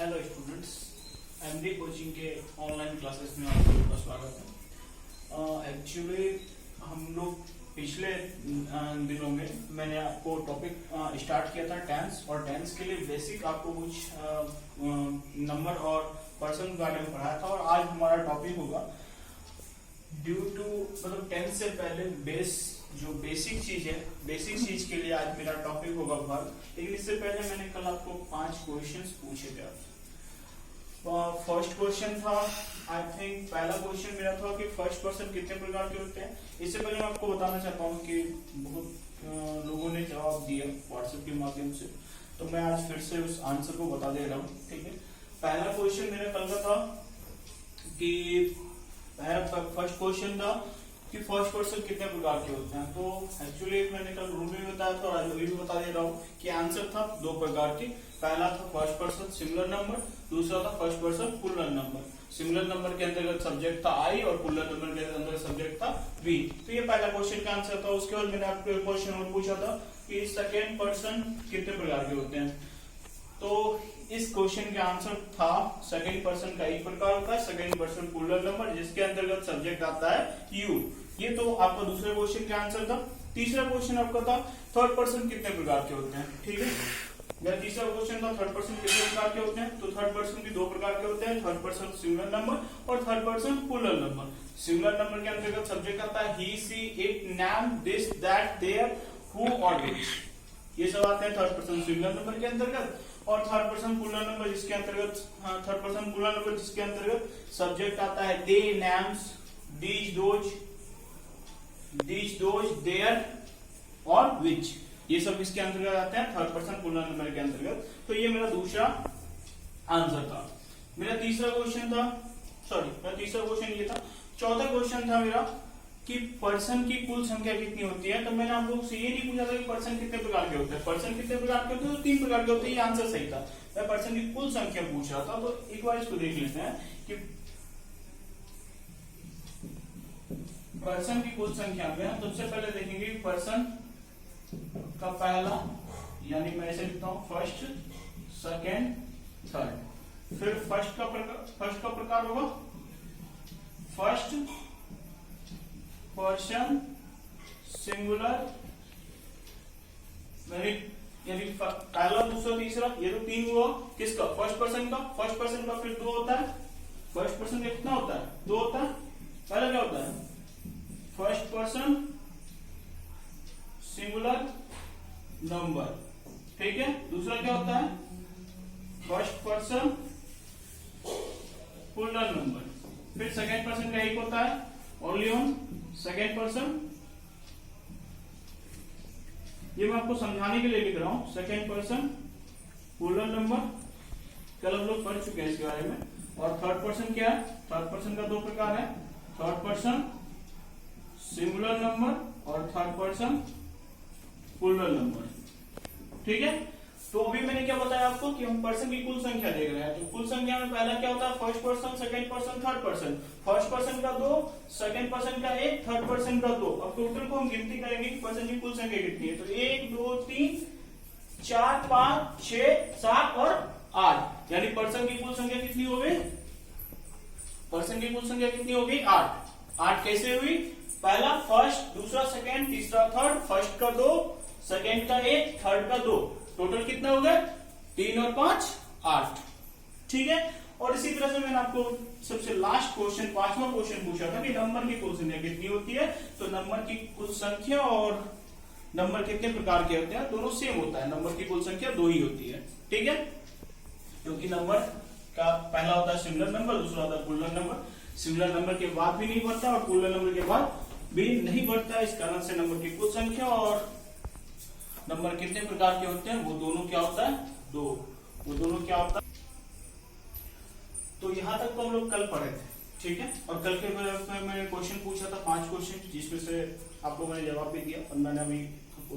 Hello students, MD coaching के online classes में आप लोगों का स्वागत है। एक्चुअली हम लोग पिछले दिनों में मैंने आपको टॉपिक स्टार्ट किया था टेंस, और टेंस के लिए बेसिक आपको कुछ नंबर और पर्सन के बारे में पढ़ाया था। और आज हमारा टॉपिक होगा ड्यू टू मतलब टेंस से पहले जो बेसिक चीज है, बेसिक चीज के लिए आज मेरा टॉपिक होगा वर्ब। लेकिन इससे पहले मैंने कल आपको 5 क्वेश्चंस पूछे थे आपसे। फर्स्ट क्वेश्चन था, आई थिंक पहला क्वेश्चन मेरा था कि फर्स्ट पर्सन कितने प्रकार के होते हैं। इससे पहले मैं आपको बताना चाहता हूँ कि बहुत लोगों ने जवाब दिया व्हाट्सएप के माध्यम से, तो मैं आज फिर से उस आंसर को बता दे रहा हूँ। ठीक है, पहला क्वेश्चन मेरा कल का था कि फर्स्ट क्वेश्चन था कि फर्स्ट पर्सन कितने प्रकार के होते हैं। तो एक्चुअली मैंने कल रूल में बताया था और आज अभी भी बता दे रहा हूँ कि आंसर था 2 प्रकार के। पहला था फर्स्ट पर्सन सिंगुलर नंबर, दूसरा था first person plural number. Singular number के अंतर्गत सब्जेक्ट था आई और प्लूरल नंबर के अंदर सब्जेक्ट था वी। तो ये पहला क्वेश्चन का आंसर था। उसके बाद मैंने आपको एक क्वेश्चन और पूछा था कि सेकेंड पर्सन कितने प्रकार के होते हैं। तो इस क्वेश्चन का आंसर था सेकंड पर्सन का एक प्रकार होता है, सेकंड पर्सन प्लूरल नंबर जिसके अंतर्गत सब्जेक्ट आता है यू। ये तो आपका दूसरे क्वेश्चन का आंसर था। तीसरा क्वेश्चन आपका था थर्ड पर्सन कितने प्रकार के होते हैं। ठीक है, मेरा तीसरा क्वेश्चन था थर्ड पर्सन कितने प्रकार के होते हैं। तो थर्ड पर्सन भी 2 प्रकार के होते हैं, थर्ड पर्सन सिंगुलर नंबर और third person plural number. Singular number के अंतर्गत सब्जेक्ट आता है he, she, it, name, this, that, there, who और विच। ये सब आते हैं थर्ड पर्सन सिंगुलर नंबर के अंतर्गत। और थर्ड पर्सन प्लूरल नंबर जिसके अंतर्गत सब्जेक्ट आता है दे, नैम्स, दीज, दोज, देयर और विच। ये सब इसके अंतर्गत आते हैं थर्ड पर्सन प्लूरल नंबर के अंतर्गत। तो ये मेरा दूसरा आंसर था। मेरा तीसरा क्वेश्चन ये था। चौथा क्वेश्चन था मेरा कि पर्सन की कुल संख्या कितनी होती है। तो मैंने आप लोग से ये नहीं पूछा था कि पर्सन कितने प्रकार के होते हैं। पर्सन कितने प्रकार के होते हैं, तो 3 प्रकार के होते हैं। ये आंसर सही था। मैं पर्सन की कुल संख्या पूछ रहा था। तो एक बार इसको देख लेते हैं कि पर्सन की कुल संख्या में हम सबसे पहले देखेंगे पर्सन का पहला, यानी मैं ऐसे लिखता हूं फर्स्ट, सेकेंड, थर्ड। फिर फर्स्ट का प्रकार होगा फर्स्ट पर्सन सिंगुलर, यानी पहला, दूसरा, तीसरा, ये तो 3 हुआ। किसका? फर्स्ट पर्सन का फिर 2 होता है। फर्स्ट पर्सन का कितना होता है? 2 होता है। पहला क्या होता है? First person singular number. ठीक है, दूसरा क्या होता है? First person plural number. फिर सेकेंड पर्सन का एक होता है, ओनली ऑन सेकेंड पर्सन। ये मैं आपको समझाने के लिए लिख रहा हूं, सेकेंड पर्सन प्लूरल नंबर। कल हम लोग पढ़ चुके हैं इसके बारे में। और थर्ड पर्सन क्या है? थर्ड पर्सन का 2 प्रकार है, थर्ड पर्सन सिंगुलर नंबर और थर्ड पर्सन प्लूरल नंबर। ठीक है, तो अभी मैंने क्या बताया आपको कि हम पर्सन की कुल संख्या देख रहे हैं। तो कुल संख्या में पहला क्या होता है? First person, second person, third person. First person का 2, सेकंड पर्सन का 1, थर्ड पर्सन का 2। अब टोटल को हम गिनती करेंगे कि पर्सन की कुल संख्या कितनी है। तो 1, 2, 3, 4, 5, 6, 7 और 8, यानी पर्सन की कुल संख्या कितनी हो गई? पर्सन की कुल संख्या कितनी हो गई? 8। 8 कैसे हुई? पहला फर्स्ट, दूसरा सेकंड, तीसरा थर्ड। फर्स्ट का 2, सेकंड का 1, थर्ड का 2। टोटल कितना हो गया? 3 और 5 8। ठीक है, और इसी तरह से मैंने आपको सबसे लास्ट क्वेश्चन, 5वां क्वेश्चन पूछा था कि नंबर की कुल संख्या कितनी होती है। तो नंबर की कुल संख्या और नंबर कितने प्रकार के होते हैं, दोनों सेम होता है। नंबर की कुल संख्या 2 ही होती है। ठीक है, क्योंकि नंबर का पहला होता है सिंगुलर नंबर, दूसरा होता है प्लूरल नंबर। सिंगुलर नंबर के बाद भी नहीं बढ़ता और प्लूरल नंबर के बाद भी नहीं बढ़ता। इस कारण से नंबर की कुल संख्या और नंबर कितने प्रकार के होते हैं वो दोनों क्या होता है? 2। वो दोनों क्या होता है? तो यहां तक तो हम लोग कल पढ़े थे। ठीक है, और कल के मैंने क्वेश्चन पूछा था 5 क्वेश्चन, जिसमें से आपको मैंने जवाब भी दिया और मैंने अभी आपको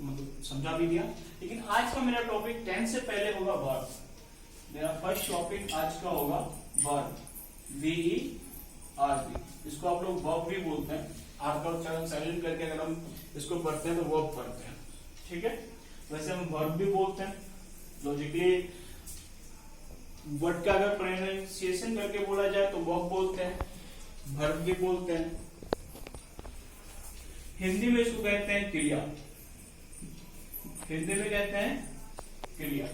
मतलब समझा भी दिया। लेकिन आज का मेरा टॉपिक 10 से पहले होगा वर्ब। मेरा फर्स्ट टॉपिक आज का होगा वर्ब, VERB। इसको आप लोग वर्ब भी बोलते हैं। आपका उच्चारण साइलेंट करके अगर हम इसको पढ़ते हैं तो वर्ब पढ़ते हैं। ठीक है, वैसे हम वर्ब भी बोलते हैं। लॉजिकली वर्ड का अगर प्रोनाउंसिएशन करके बोला जाए तो वर्ब बोलते हैं, वर्ब भी बोलते हैं। हिंदी में इसको कहते हैं क्रिया, हिंदी में कहते हैं क्रिया।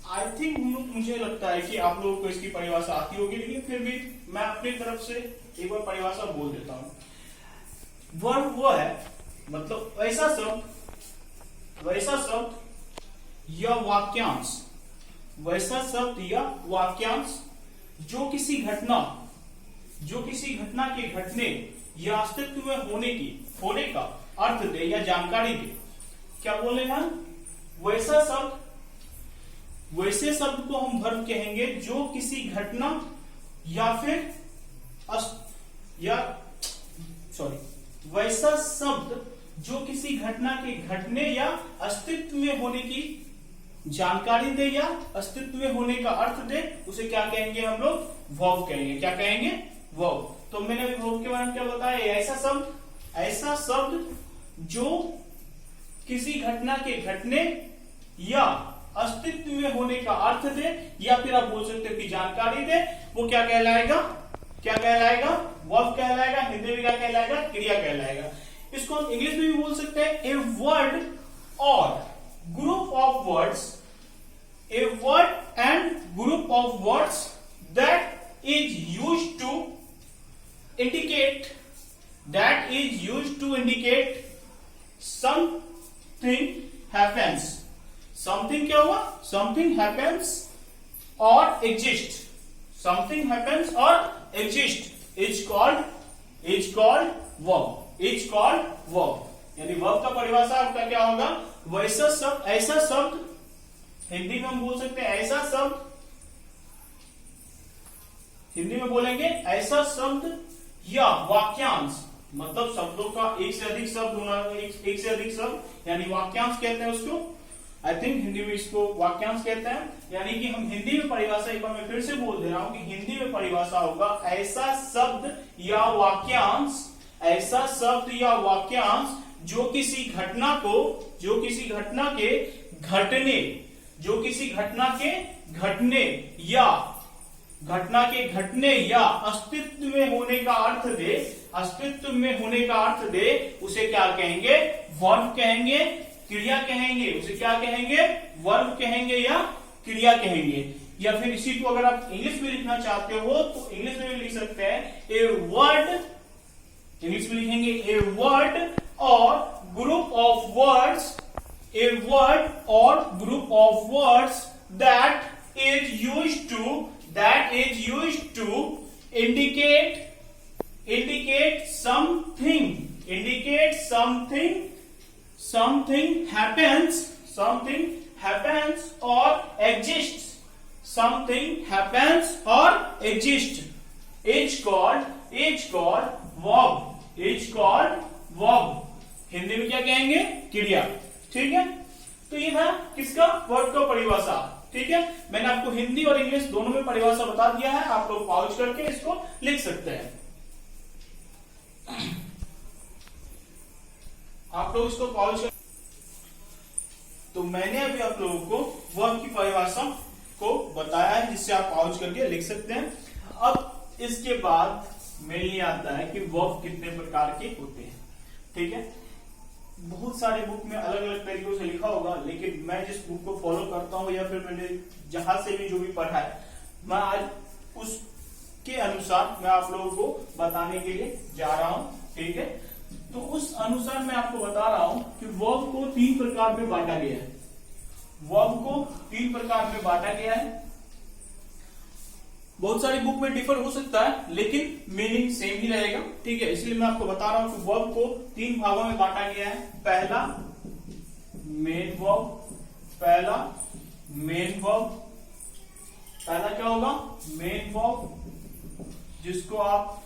आई थिंक मुझे लगता है कि आप लोगों को इसकी परिभाषा आती होगी, लेकिन फिर भी मैं अपनी तरफ से एक बार परिभाषा बोल देता हूं। वर्ब वो है, मतलब वैसा शब्द या वाक्यांश, वैसा शब्द या वाक्यांश जो किसी घटना के घटने या अस्तित्व में होने का अर्थ दे या जानकारी दे। क्या बोले हैं? वैसे शब्द को हम वर्ब कहेंगे जो किसी घटना वैसा शब्द जो किसी घटना के घटने या अस्तित्व में होने की जानकारी दे या अस्तित्व में होने का अर्थ दे, उसे क्या कहेंगे हम लोग? वर्ब कहेंगे। क्या कहेंगे? वर्ब। तो मैंने अभी वर्ब के बारे में क्या बताया? ऐसा शब्द जो किसी घटना के घटने या अस्तित्व में होने का अर्थ दे, या फिर आप बोल सकते हो कि जानकारी दे, वो क्या कहलाएगा? वर्ब कहलाएगा। हिंदी में क्या कहलाएगा? क्रिया कहलाएगा। इसको हम इंग्लिश में भी बोल सकते हैं, ए वर्ड और group of words, a word and group of words that is used to indicate something happens। something क्या हुआ? something happens or exist, something happens or exist is called verb। यानी verb का परिभाषा आपका क्या होगा? वैसा शब्द, ऐसा शब्द, हिंदी में हम बोल सकते हैं ऐसा शब्द, हिंदी में बोलेंगे ऐसा शब्द या वाक्यांश, मतलब शब्दों का एक से अधिक शब्द होना, एक से अधिक शब्द, यानी वाक्यांश कहते हैं उसको। आई थिंक हिंदी में इसको वाक्यांश कहते हैं। यानी कि हम हिंदी में परिभाषा, एक बार मैं फिर से बोल दे रहा हूं कि हिंदी में परिभाषा होगा ऐसा शब्द या वाक्यांश, ऐसा शब्द या वाक्यांश जो किसी घटना के घटने या अस्तित्व में होने का अर्थ दे, उसे क्या कहेंगे? वर्ब कहेंगे, क्रिया कहेंगे। उसे क्या कहेंगे? वर्ब कहेंगे या क्रिया कहेंगे। या फिर इसी को अगर आप इंग्लिश में लिखना चाहते हो तो इंग्लिश में भी लिख सकते हैं, ए वर्ड, इंग्लिश में लिखेंगे ए वर्ड और group of words, a word और group of words that is used to indicate something happens or exists, is called verb। Hindi में क्या कहेंगे? क्रिया। ठीक है, तो ये था किसका? वर्ब का परिभाषा। ठीक है, मैंने आपको हिंदी और इंग्लिश दोनों में परिभाषा बता दिया है। आप लोग पॉज करके इसको लिख सकते हैं। आप लोग इसको पॉज कर, तो मैंने अभी आप लोगों को वर्ब की परिभाषा को बताया है, जिससे आप पॉज करके लिख सकते हैं। अब इसके बाद मेनली आता है कि वर्ब कितने प्रकार के होते हैं। ठीक है, बहुत सारे बुक में अलग अलग तरीकों से लिखा होगा, लेकिन मैं जिस बुक को फॉलो करता हूं या फिर मैंने जहां से भी जो भी पढ़ा है, मैं आज उसके अनुसार मैं आप लोगों को बताने के लिए जा रहा हूं। ठीक है, तो उस अनुसार मैं आपको बता रहा हूं कि वर्ब को 3 प्रकार में बांटा गया है। वर्ब को 3 प्रकार में बांटा गया है। बहुत सारी बुक में डिफर हो सकता है, लेकिन मीनिंग सेम ही रहेगा। ठीक है, इसलिए मैं आपको बता रहा हूं कि वर्ब को 3 भागों में बांटा गया है। पहला मेन वर्ब, पहला क्या होगा? मेन वर्ब, जिसको आप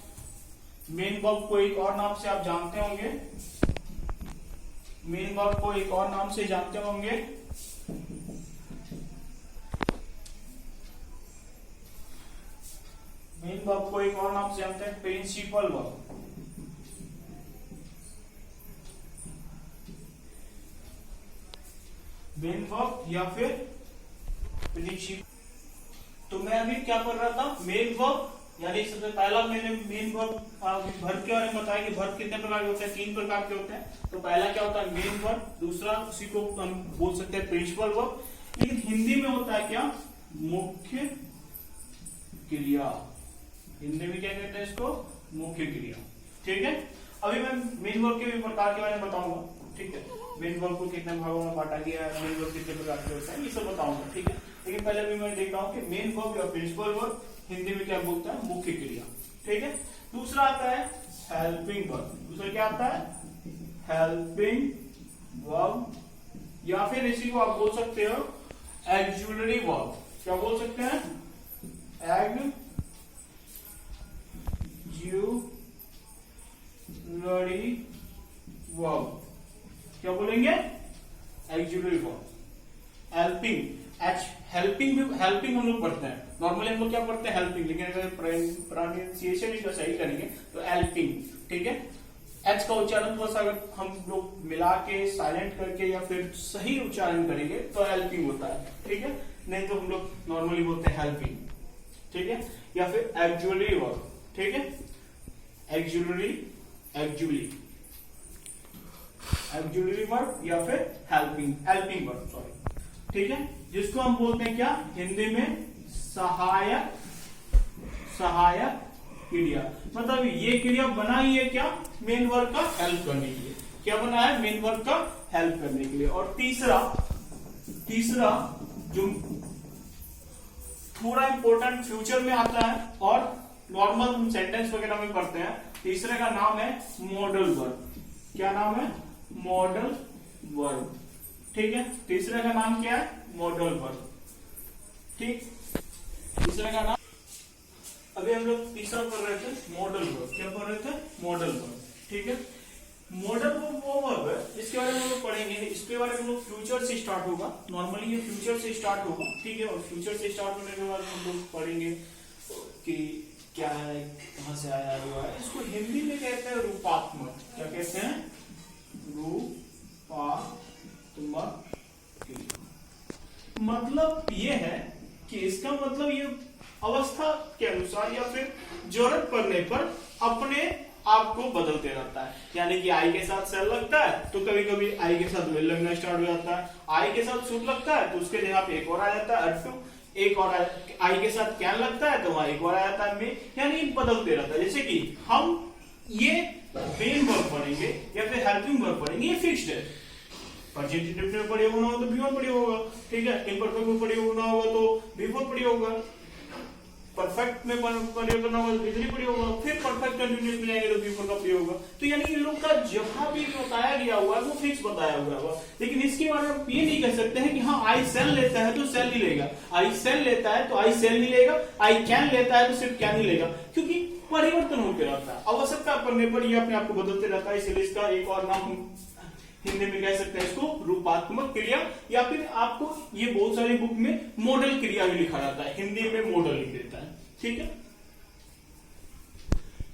मेन वर्ब को एक और नाम से आप जानते होंगे, मेन वर्ब को एक और नाम से जानते होंगे, मेन वर्ब को एक और नाम से जानते हैं प्रिंसिपल वर्ब। मेन वर्ब या फिर प्रिंसिपल। तो मैं अभी क्या कर रहा था, मेन वर्ब, यानी सबसे पहला मैंने मेन वर्ब वर्ब के बारे में बताया कि वर्ब कितने प्रकार के होते हैं, 3 प्रकार के होते हैं। तो पहला क्या होता है, मेन वर्ब, दूसरा उसी को हम बोल सकते हैं प्रिंसिपल वर्ब, लेकिन हिंदी में होता है क्या, मुख्य क्रिया। हिंदी में क्या कहते हैं इसको, मुख्य क्रिया। ठीक है, अभी मैं मेन वर्ब के भी प्रकार के बारे में बताऊंगा। ठीक है, मेन वर्ब को कितने भागों में बांटा गया है, मेन वर्ब कितने प्रकार के होते हैं, ये सब बताऊंगा। ठीक है, लेकिन पहले भी मैं देख रहा हूँ कि मेन वर्ब या प्रिंसिपल वर्ब हिंदी में क्या बोलता है, मुख्य क्रिया। ठीक है, दूसरा आता है हेल्पिंग वर्ब। दूसरा क्या आता है, हेल्पिंग वर्ब, या फिर इसी को आप बोल सकते हो एक्जुलरी वर्ब। क्या बोल सकते हैं, एक्जुलरी वर्ब। क्या बोलेंगे, एक्जुलरी वर्ब। हेल्पिंग, हेल्पिंग हम लोग पढ़ते हैं नॉर्मली, हम लोग क्या पढ़ते हैं, हेल्पिंग, लेकिन अगर प्रोनाउंसिएशन इसका सही करेंगे तो हेल्पिंग। ठीक है, एच का उच्चारण थोड़ा सा अगर हम लोग मिला के साइलेंट करके या फिर सही उच्चारण करेंगे तो हेल्पिंग होता है। ठीक है, नहीं तो हम लोग नॉर्मली बोलते हैं हेल्पिंग। ठीक है, या फिर एक्जुलरी वर्ब। ठीक है, एक्जुलरी वर्ब या फिर हेल्पिंग वर्ब, सॉरी। ठीक है, जिसको हम बोलते हैं क्या, हिंदी में सहायक क्रिया। मतलब ये क्रिया बना ही है क्या, मेन वर्ब का हेल्प करने के लिए। क्या बना है, मेन वर्ब का हेल्प करने के लिए। और तीसरा जो थोड़ा इंपॉर्टेंट फ्यूचर में आता है और नॉर्मल हम सेंटेंस वगैरह में पढ़ते हैं, तीसरे का नाम है मॉडल वर्ब। क्या नाम है, मॉडल वर्ब। ठीक है, तीसरे का नाम क्या है, मॉडल वर्ब। ठीक, तीसरे का नाम, अभी हम लोग तीसरा पढ़ रहे थे मॉडल वर्ब। क्या पढ़ रहे थे, मॉडल वर्ब। ठीक है, मॉडल वर्ब वो वर्ब है जिसके बारे में हम लोग पढ़ेंगे, इसके बारे में हम लोग फ्यूचर से स्टार्ट होगा। नॉर्मली ये फ्यूचर से स्टार्ट होगा। ठीक है, और फ्यूचर से स्टार्ट होने के बाद हम लोग पढ़ेंगे कि क्या है, कहां से आया हुआ है। इसको हिंदी में कहते हैं रूपात्मक। क्या कहते हैं, रूपात्मक। मतलब ये है कि इसका मतलब ये अवस्था के अनुसार या फिर जरूरत पड़ने पर अपने आप को बदलते रहता है। यानी कि आई के साथ सेल लगता है तो कभी कभी आई के साथ वेल लगना स्टार्ट हो जाता है, आई के साथ सूट लगता है तो उसके जगह पे एक और आ जाता है अटू, एक और आई के साथ कैन लगता है तो वहां एक और आ जाता है में, यानी बदलते रहता है। जैसे कि हम ये मेन वर्ब पढ़ेंगे या फिर हेल्पिंग वर्ब पढ़ेंगे, ये फिक्स्ड है। पर्जेंटेटिव में पढ़े होना हो तो बी1 पढ़े होगा। ठीक है, इम्परफेक्ट में पढ़े होना होगा तो बी4 पढ़े होगा, परफेक्ट में पढ़े होगा ना बी3 पढ़े होगा, फिर परफेक्ट कंटिन्यूस में जाएंगे तो बी4 का पढ़े होगा। तो यानी इन लोग का जहां भी बताया गया हुआ है वो फिक्स बताया हुआ है। लेकिन इसके बारे में ये नहीं कह सकते हैं कि हाँ आई सेल लेता है तो सेल नहीं लेगा, आई सेल लेता है तो आई सेल नहीं लेगा, आई कैन लेता है तो सिर्फ कैन नहीं लेगा, क्योंकि परिवर्तन होते रहता है। आवश्यकता पड़ने पर ये अपने आप को बदलते रहता है। इसलिए इसका एक और नाम हम हिंदी में कह सकते हैं इसको रूपात्मक क्रिया, या फिर आपको ये बहुत सारी बुक में मॉडल क्रिया भी लिखा जाता है, हिंदी में मॉडल लिख देता है। ठीक है,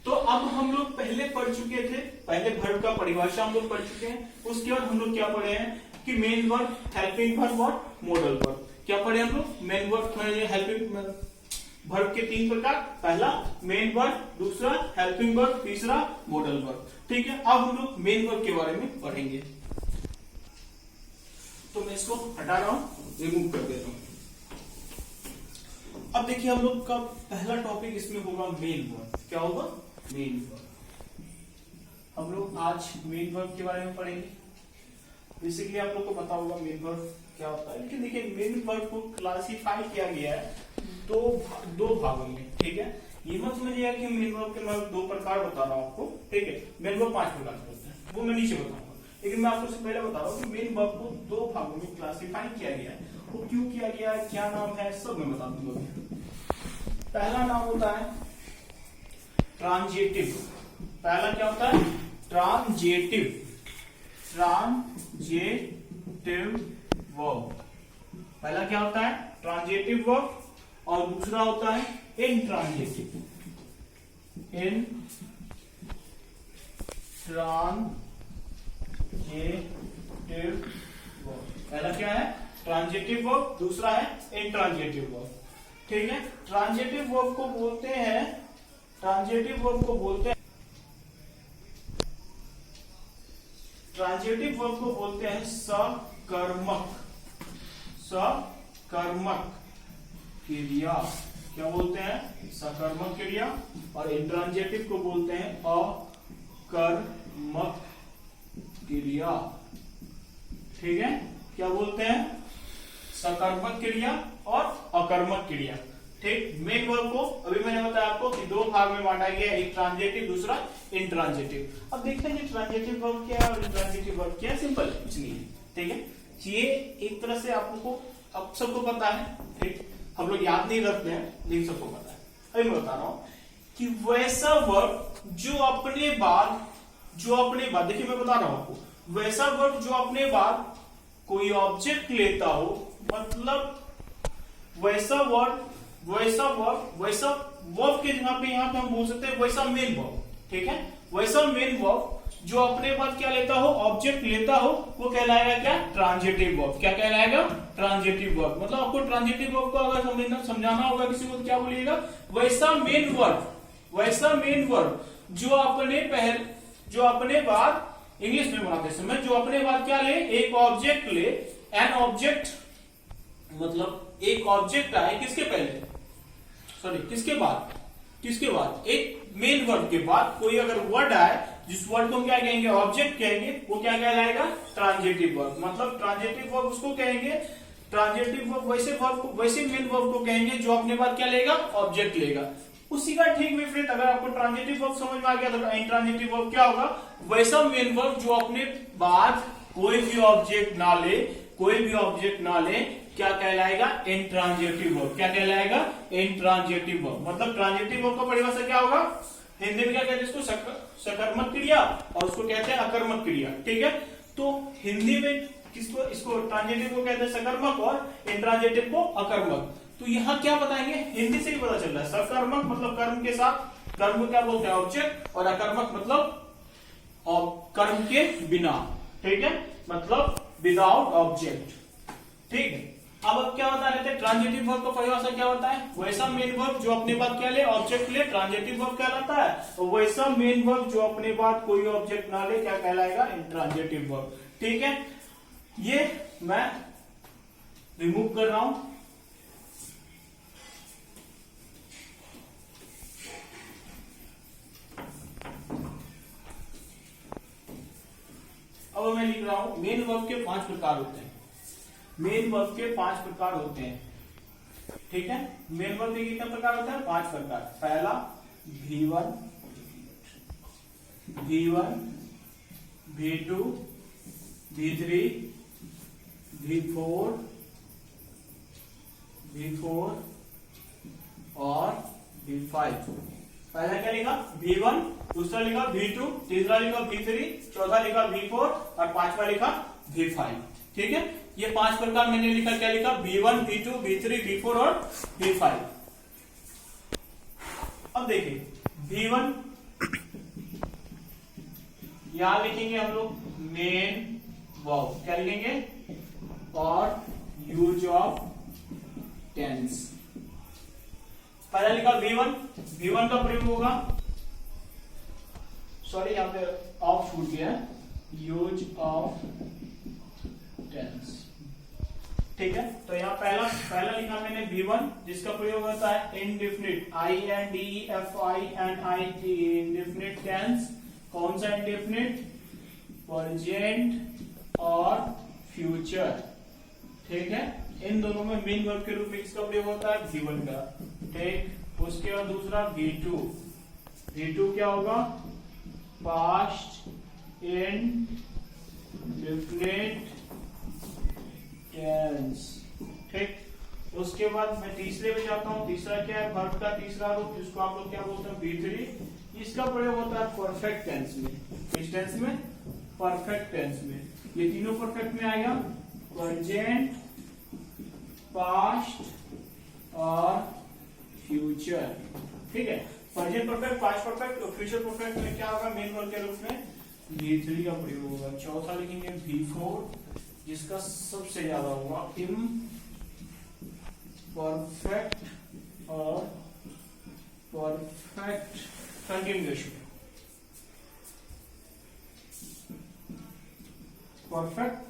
तो अब हम लोग पहले पढ़ चुके थे, पहले वर्ब का परिभाषा हम लोग पढ़ चुके हैं। उसके बाद हम लोग क्या पढ़े हैं कि मेन वर्ब, हेल्पिंग वर्ब और मॉडल वर्ब। क्या पढ़े हम लोग, मेन वर्ब, हेल्पिंग वर्ब के 3 प्रकार, पहला मेन वर्ब, दूसरा हेल्पिंग वर्ब, तीसरा मॉडल वर्ब। ठीक है, अब हम लोग मेन वर्ब के बारे में पढ़ेंगे। तो मैं इसको हटा रहा हूं, रिमूव कर देता हूं। अब देखिए हम लोग का पहला टॉपिक इसमें होगा मेन वर्ब। क्या होगा, मेन वर्ब। हम लोग आज मेन वर्ब के बारे में पढ़ेंगे। बेसिकली आप लोग को पता होगा मेन वर्ब क्या होता है, लेकिन देखिए मेन वर्ब को क्लासिफाई किया गया है दो भागों में। ठीक है, ये मत समझिएगा कि मेन वर्ब के मैं 2 प्रकार बता रहा हूं आपको। ठीक है, मेन वर्ब 5 प्रकार के होते हैं, वो मैं नीचे बताऊंगा, लेकिन मैं आपको पहले बता रहा हूँ कि मेन वर्ब को 2 भागों में क्लासिफाई किया गया है। वो क्यों किया गया है, क्या नाम है, सब मैं बता दूंगा। पहला नाम होता है ट्रांजिटिव। पहला क्या होता है, ट्रांजिटिव वर्ब। पहला क्या होता है, ट्रांजिटिव वर्ब, और दूसरा होता है इंट्रांजिटिव वर्ब। पहला क्या है, ट्रांजिटिव वर्ब, दूसरा है इंट्रांजिटिव वर्ब। ठीक है। ट्रांजिटिव वर्ब को बोलते हैं, ट्रांजिटिव वर्ब को बोलते हैं, ट्रांजिटिव वर्ब को बोलते हैं सकर्मक, सकर्मक क्रिया। क्या बोलते हैं? सकर्मक क्रिया। और इंट्रांजिटिव को बोलते हैं अकर्मक क्रिया। ठीक है, क्या बोलते हैं? सकर्मक क्रिया और अकर्मक क्रिया। ठीक, मेन वर्ब को अभी मैंने बताया आपको कि दो भाग में बांटा गया, एक ट्रांजिटिव, दूसरा इंट्रांजिटिव। अब देखते हैं कि ट्रांजिटिव वर्ब क्या है और इंट्रांजिटिव वर्ब क्या है। सिंपल कुछ नहीं है। ठीक है, ये एक तरह से आपको अब सबको पता है। ठीक, हम लोग याद नहीं रखते हैं लेकिन सबको पता है। अभी मैं बता रहा हूं कि वैसा वर्ब जो अपने बाद, देखिए मैं बता रहा हूं आपको, वैसा वर्ब जो अपने बाद कोई ऑब्जेक्ट लेता हो, मतलब वैसा वर्ब के जगह पे यहाँ पे हम बोल सकते हैं वैसा मेन वर्ब। ठीक है, वैसा मेन वर्ब जो अपने बाद क्या लेता हो, ऑब्जेक्ट लेता हो, वो कहलाएगा क्या? Transitive verb. क्या कहलाएगा? Transitive verb. मतलब आपको ट्रांजिटिव वर्ब को अगर समझाना होगा किसी को, क्या बोलिएगा? वैसा मेन वर्ब, वैसा मेन वर्ब जो अपने बाद, इंग्लिश में बनाते समय, जो अपने बाद क्या ले? एक ऑब्जेक्ट ले। एन ऑब्जेक्ट मतलब एक ऑब्जेक्ट आए किसके पहले, सॉरी किसके बाद, एक मेन वर्ब के बाद कोई अगर वर्ड आए, जिस वर्ड को हम क्या कहेंगे? ऑब्जेक्ट कहेंगे, वो क्या कहलाएगा? Transitive verb. मतलब ट्रांजिटिव वर्ब उसको कहेंगे, ट्रांजिटिव वर्ब वैसे मेन वर्ब को कहेंगे जो अपने बाद क्या लेगा? ऑब्जेक्ट लेगा। उसी का ठीक विपरीत, अगर आपको ट्रांजिटिव वर्ब समझ में आ गया तो इंट्रांजिटिव वर्ब क्या होगा? वैसा मेन वर्ब जो अपने बाद कोई भी ऑब्जेक्ट ना ले, क्या कहलाएगा? Intransitive verb. क्या कहलाएगा? Intransitive verb. मतलब ट्रांजिटिव वर्ब का परिभाषा क्या होगा? हिंदी में क्या कहते हैं इसको? सकर्मक क्रिया, और उसको कहते हैं अकर्मक क्रिया। ठीक है, तो हिंदी में इसको ट्रांजिटिव को कहते हैं सकर्मक और इंट्रांजिटिव को अकर्मक। तो यहाँ क्या बताएंगे? हिंदी से ही पता चल रहा है। सकर्मक मतलब कर्म के साथ, कर्म को क्या बोलते हैं? ऑब्जेक्ट। और अकर्मक मतलब कर्म के बिना। ठीक है, मतलब विदाउट ऑब्जेक्ट। ठीक है, अब क्या बता रहे थे? ट्रांजिटिव वर्ब का परिभाषा क्या होता है? वैसा मेन वर्ब जो अपने बाद क्या ले? ऑब्जेक्ट ले, ट्रांजिटिव वर्ब कहलाता है। और वैसा मेन वर्ब जो अपने बाद कोई ऑब्जेक्ट ना ले, क्या कहलाएगा? Intransitive verb. ठीक है, ये मैं रिमूव कर रहा हूं। अब मैं लिख रहा हूं मेन वर्ब के 5 प्रकार होते हैं। मेन वर्ब के 5 प्रकार होते हैं। ठीक है, मेन वर्ब के कितने प्रकार होते हैं? 5 प्रकार। पहला V1, V2, V3, V4 और V5। पहला क्या लिखा? V1, दूसरा लिखा V2, तीसरा लिखा V3, चौथा लिखा V4 और पांचवा लिखा V5। ठीक है, ये 5 प्रकार मैंने लिखा। क्या लिखा? V1, V2, V3, V4 और V5। अब देखिए V1 यहां लिखेंगे हम लोग मेन वर्ब। क्या लिखेंगे? और यूज ऑफ टेंस। पहला लिखा V1 का प्रयोग होगा, सॉरी यहाँ पे ऑफ छूट गया, यूज ऑफ टेंस। ठीक है, तो यहाँ पहला लिखा मैंने V1, जिसका प्रयोग होता है इंडेफिनिट, INDEFINIT, इंडेफिनिट टेंस। कौन सा इंडेफिनिट? प्रेजेंट और फ्यूचर। ठीक है, इन दोनों में मेन वर्ब के रूप में किसका प्रयोग होता है? V1 का। ठीक, उसके बाद दूसरा V2 क्या होगा? Past indefinite tense. ठीक, उसके बाद मैं तीसरे में जाता हूं। तीसरा क्या है? वर्ब का तीसरा रूप, जिसको आप लोग क्या बोलते हैं? V3। इसका प्रयोग होता है परफेक्ट टेंस में। किस टेंस में? परफेक्ट टेंस में। ये तीनों परफेक्ट में आएगा, प्रेजेंट, पास्ट और फ्यूचर। ठीक है, प्रेजेंट परफेक्ट, पास्ट परफेक्ट और फ्यूचर परफेक्ट में क्या होगा? मेन वर्ब के रूप में V3 का प्रयोग होगा। चौथा लिखेंगे V4, जिसका सबसे ज्यादा होगा इम्परफेक्ट और परफेक्ट कंटिन्यूअस में। परफेक्ट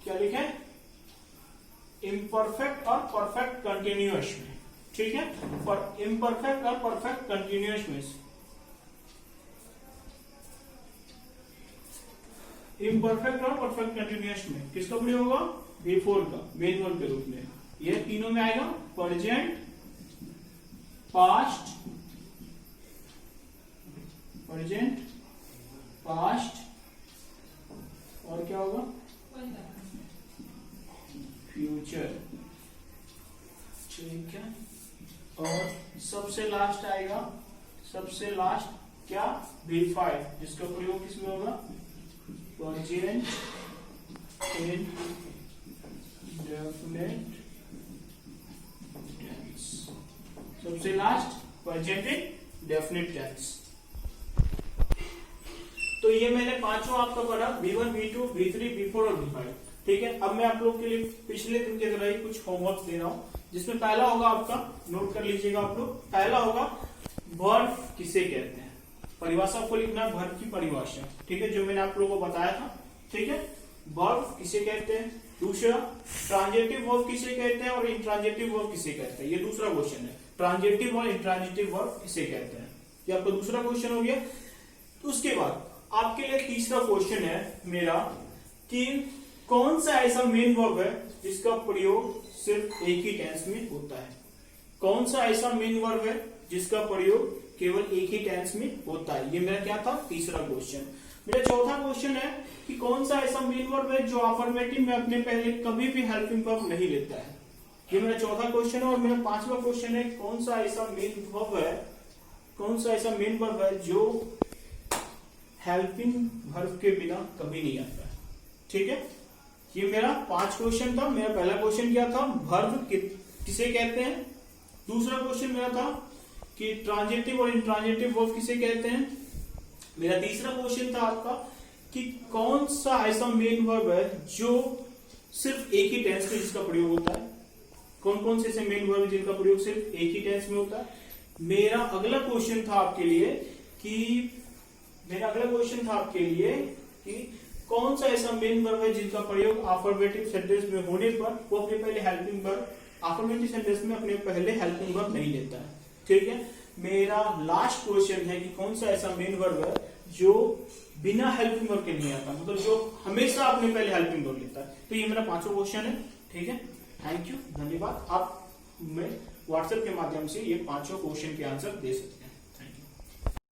क्या लिखे, इम्परफेक्ट और परफेक्ट कंटिन्यूअस में, ठीक है। पर इम्परफेक्ट और परफेक्ट कंटिन्यूअस में, इम्परफेक्ट और परफेक्ट कंटिन्यूअस में किसका प्रयोग होगा, बिफोर का मेन वर्ब के रूप में। ये तीनों में आएगा प्रेजेंट, पास्ट, प्रेजेंट, पास्ट और क्या होगा, फ्यूचर, ठीक है। और सबसे लास्ट आएगा, सबसे लास्ट क्या, V5, जिसका प्रयोग किसमें होगा, प्रेजेंट इंडेफिनिट टेंस। सबसे लास्ट प्रेजेंट इंडेफिनिट टेंस। तो ये मैंने पांचों आपका पढ़ा, V1, V2, V3, V4 और V5, ठीक है। अब मैं आप लोग के लिए पिछले दिन की तरह ही कुछ होमवर्क दे रहा हूं, जिसमें पहला होगा आपका, नोट कर लीजिएगा आप लोग, पहला होगा वर्ब किसे कहते हैं। परिभाषा को लिखना है, वर्ब की परिभाषा, ठीक है, जो मैंने आप लोगों को बताया था, ठीक है। वर्ब किसे कहते हैं। दूसरा, ट्रांजिटिव वर्ब किसे कहते हैं और इंट्रांजिटिव वर्ब किसे कहते हैं, ये दूसरा क्वेश्चन है। ट्रांजिटिव और इंट्रांजिटिव वर्ब किसे कहते हैं, ये आपका दूसरा क्वेश्चन हो गया। तो उसके बाद आपके लिए तीसरा क्वेश्चन है मेरा कि कौन सा ऐसा मेन वर्ब है जिसका प्रयोग सिर्फ एक ही टेंस में होता है। कौन सा ऐसा मेन वर्ब है जिसका प्रयोग केवल एक ही टेंस में होता है, ये मेरा क्या था, तीसरा क्वेश्चन। मेरा चौथा क्वेश्चन है कि कौन सा ऐसा मेन वर्ब है जो अफर्मेटिव में अपने पहले कभी भी हेल्पिंग वर्ब नहीं लेता है, ये मेरा चौथा क्वेश्चन है। और मेरा पांचवा क्वेश्चन है कौन सा ऐसा मेन वर्ब है, कौन सा ऐसा मेन वर्ब है जो हेल्पिंग वर्ब के बिना कभी नहीं आता है, ठीक है। ये मेरा 5 क्वेश्चन था। मेरा पहला क्वेश्चन क्या था, वर्ब किसे कहते हैं। दूसरा क्वेश्चन मेरा था कि ट्रांजिटिव और इंट्रांजिटिव वर्ब किसे कहते हैं। मेरा तीसरा क्वेश्चन था आपका कि कौन सा ऐसा मेन वर्ब है जो सिर्फ एक ही टेंस में जिसका प्रयोग होता है। कौन कौन से ऐसे मेन वर्ब है जिनका प्रयोग सिर्फ एक ही टेंस में होता है। मेरा अगला क्वेश्चन था आपके लिए कि कौन सा ऐसा मेन वर्ब है जिनका प्रयोग अफर्मेटिव सेंटेंस में होने पर वो अपने पहले हेल्पिंग वर्ब, अफर्मेटिव सेंटेंस में अपने पहले हेल्पिंग वर्ब नहीं लेता है, ठीक है। मेरा लास्ट क्वेश्चन है कि कौन सा ऐसा मेन वर्ब है जो बिना हेल्पिंग वर्ब के नहीं आता, मतलब जो हमेशा अपने पहले हेल्पिंग वर्ब लेता है। तो ये मेरा 5वां क्वेश्चन है, ठीक है। थैंक यू, धन्यवाद। आप मैं व्हाट्सएप के माध्यम से ये 5 क्वेश्चन के आंसर दे सकते हैं।